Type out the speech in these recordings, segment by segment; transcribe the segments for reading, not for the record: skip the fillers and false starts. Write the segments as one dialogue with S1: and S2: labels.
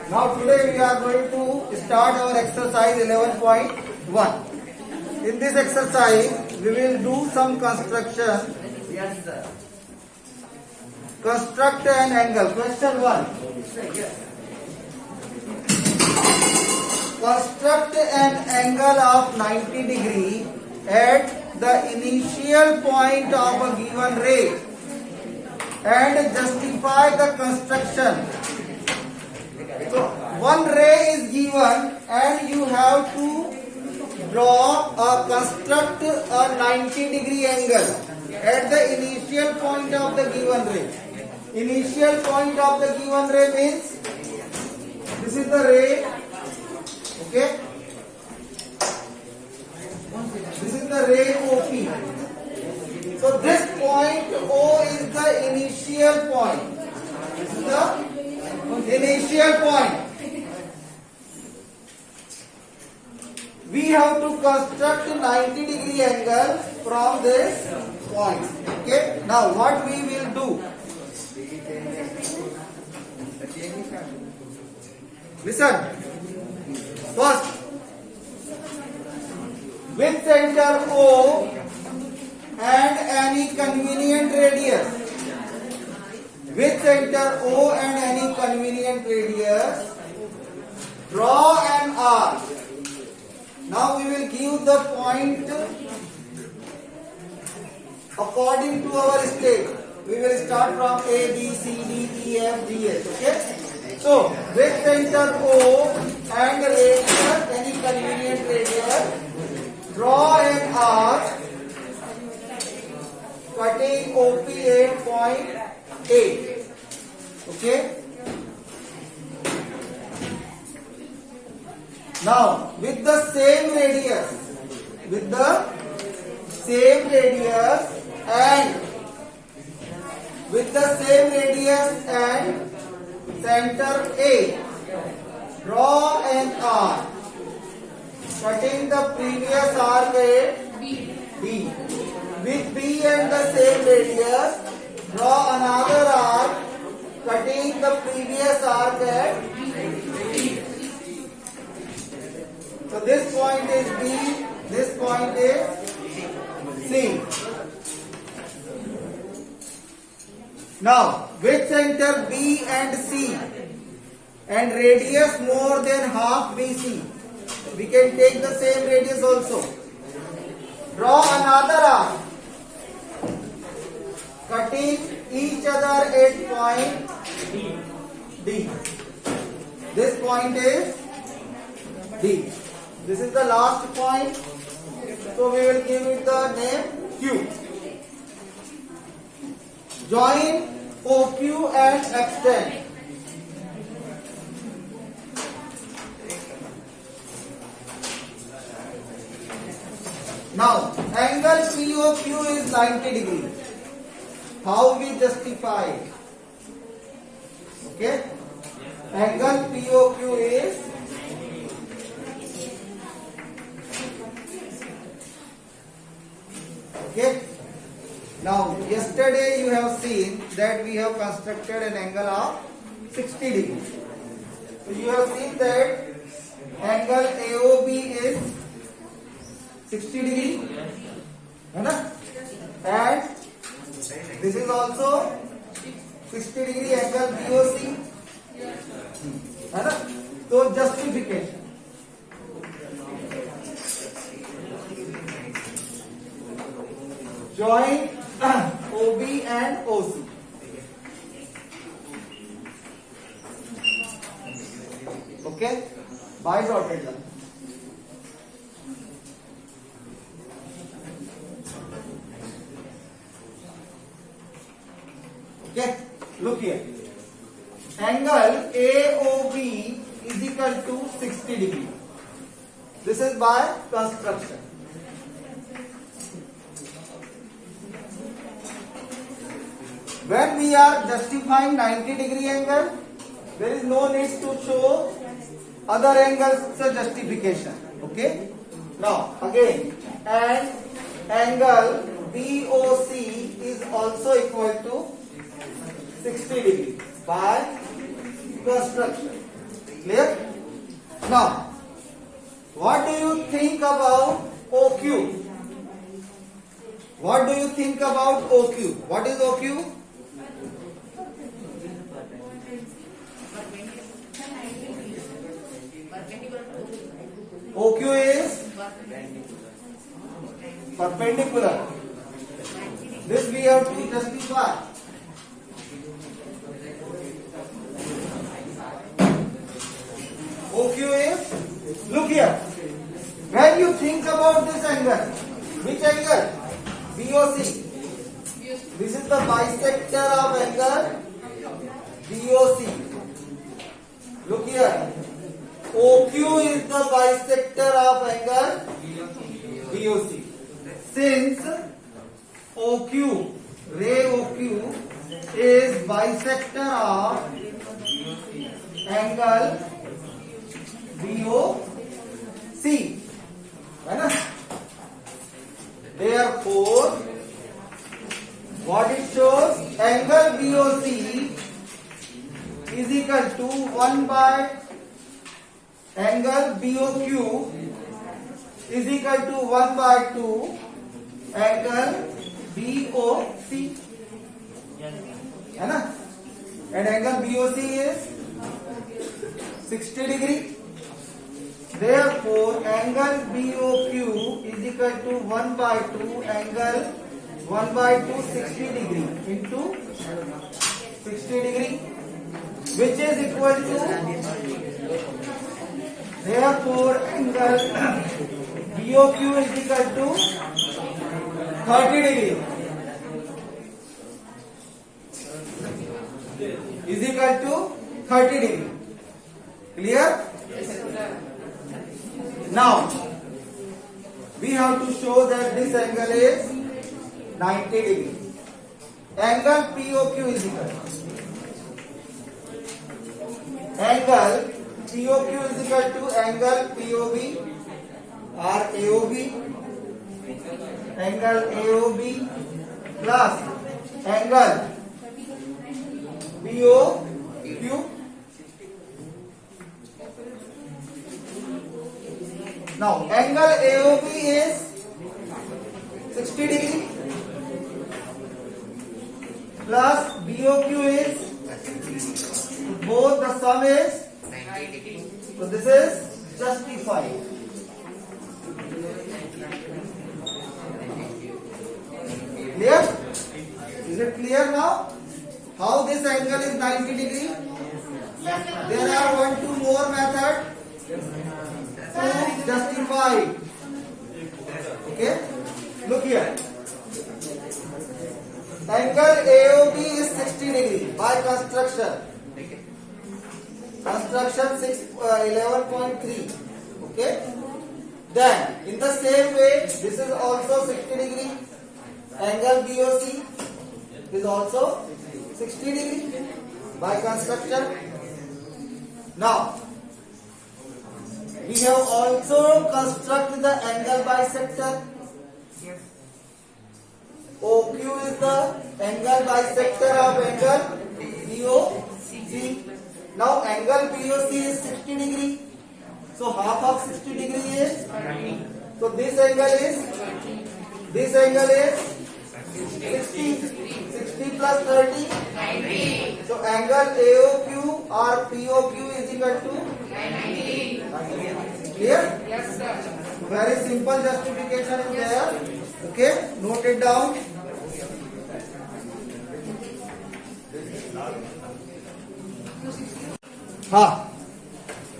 S1: Now today we are going to start our exercise 11.1. In this exercise we will do some construction.
S2: Yes, sir.
S1: Construct an angle. Question 1. Construct an angle of 90 degree at the initial point of a given ray and justify the construction. So one ray is given and you have to draw or construct a 90 degree angle at the initial point of the given ray. Initial point of the given ray means this is the ray. Okay. This is the ray OP. So this point O is the initial point. This is the initial point. We have to construct a 90 degree angle from this point. Okay. Now what we will do? Listen. First, with center O and any convenient radius. With center O and any convenient radius, draw an arc. Now we will give the point according to our state. We will start from A, B, C, D, E, F, G, H. Okay? So, with center O and radius, any convenient radius, draw an arc cutting OP at point A. Okay? Now, with the same radius and center A, draw an arc cutting the previous arc at B. With B and the same radius, draw another arc cutting the previous arc at B. So this point is B, this point is C. Now, with center B and C and radius more than half BC, we can take the same radius also. Draw another arc cutting each other at point D. This point is D. This is the last point, so we will give it the name Q. Join OQ and extend. Now, angle POQ is 90 degree. How we justify it? Okay? Angle POQ is okay. Now, yesterday you have seen that we have constructed an angle of 60 degree. So you have seen that angle AOB is 60 degree. And this is also 60 degree angle BOC. So justification. Join OB and OC. Okay? By dotted line. Okay? Look here. Angle AOB is equal to 60 degree. This is by construction. When we are justifying 90 degree angle, there is no need to show other angles justification. Okay? Now, again, and angle BOC is also equal to 60 degree by construction. Clear? Now, what do you think about OQ? What do you think about OQ? What is OQ? OQ is perpendicular. This we have to justify. OQ is, look here. When you think about this angle, which angle? BOC. This is the bisector of angle BOC. Look here. OQ is the bisector of angle BOC. Since OQ, ray OQ is bisector of angle BOC, है ना? Therefore, what it shows, angle BOC is equal to 1 by angle BOQ is equal to 1 by 2 angle BOC, है ना? And angle BOC is 60 degree. Therefore, angle BOQ is equal to 1 by 2 angle 1 by 2 60 degree into 60 degree, which is equal to, therefore angle BOQ is equal to 30 degree is equal to 30 degree. Clear? Now, we have to show that this angle is 90 degree. Angle POQ is equal to, angle POQ is equal to angle POB or AOB, angle AOB plus angle BOQ. Now, angle AOB is 60 degree plus BOQ is, both the sum is 90 degree. So this is justified. Clear? Is it clear now? How this angle is 90 degree? There are 1, 2 more methods to justify it. Okay? Look here. Angle AOB is 60 degree by construction. Construction 11.3. Okay? Then, in the same way, this is also 60 degree. Angle BOC is also 60 degree by construction. Now, we have also constructed the angle bisector. OQ is the angle bisector of angle BOC. Now angle BOC is 60 degree. So half of 60 degree is, so this angle is 60. 60 plus 30, 90. So angle AOQ or POQ is equal to 90. Clear? Yes, sir. Very simple justification is there. Okay, note it down.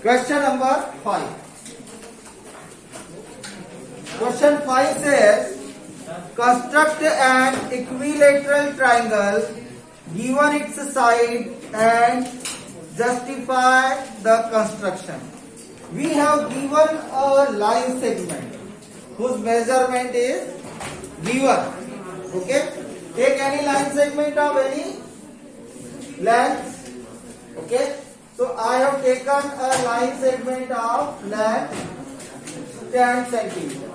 S1: Question number 5. Question 5 says, construct an equilateral triangle given its side and justify the construction. We have given a line segment whose measurement is given. Okay, take any line segment of any length. Okay, so I have taken a line segment of length 10 centimeter.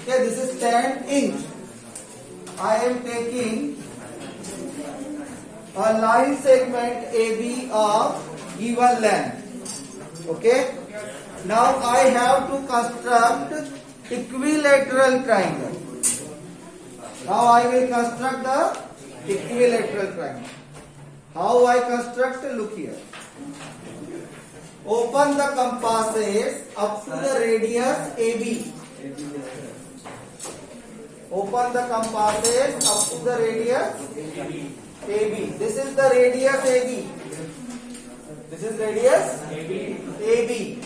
S1: Okay, this is 10 inch. I am taking a line segment AB of given length. Okay. Now I have to construct equilateral triangle. Now I will construct the equilateral triangle. How I construct? Look here. Open the compasses up to the radius AB. Open the compasses up to the radius AB. This is the radius AB. This is radius AB.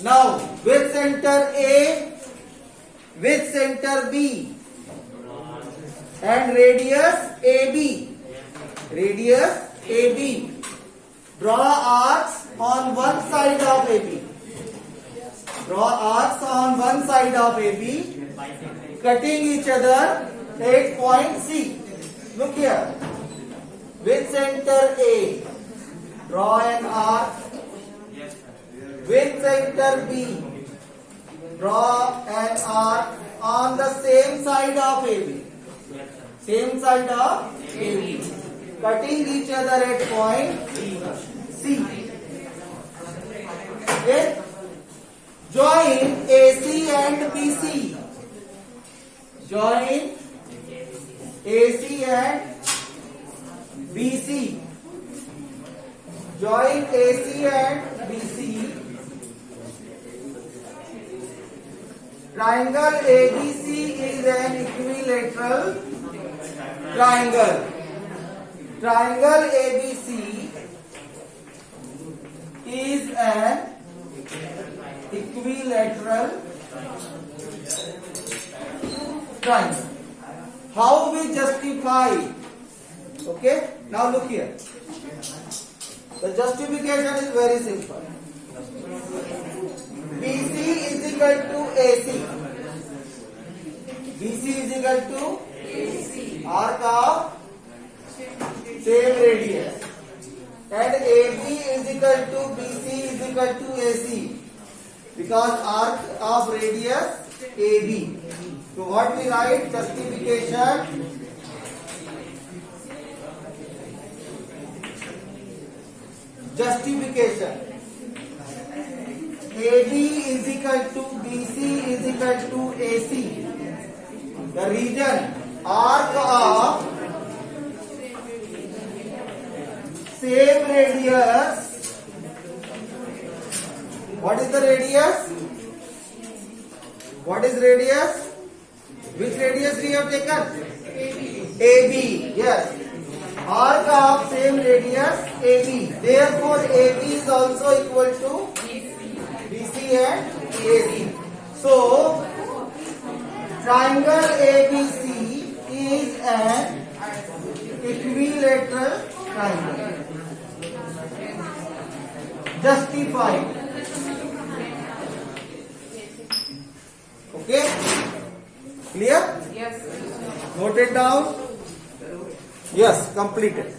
S1: Now, with center A, with center B, and radius AB. Radius AB. Draw arcs on one side of AB. Draw arcs on one side of AB, cutting each other at point C. Look here. With center A, draw an arc. With center B, draw an arc on the same side of AB. Same side of AB. Cutting each other at point C. Okay. Join AC and BC. Join AC and BC. Join AC and BC. Triangle ABC is an equilateral triangle. Triangle ABC is an equilateral triangle. How we justify? Okay, now look here. The justification is very simple. BC is equal to AC. BC is equal to arc of same radius. And AB is equal to BC is equal to AC. Because arc of radius AB. So what we write? Justification. Justification. AB is equal to BC is equal to AC. The region arc of same radius. What is the radius? What is radius? Which radius we have taken? AB. Yes. Arc of same radius AB. Therefore, AB is also equal to BC and AC. So, triangle ABC is an equilateral triangle. Justified. Okay? Clear?
S2: Yes.
S1: Note it down. Yes, completed.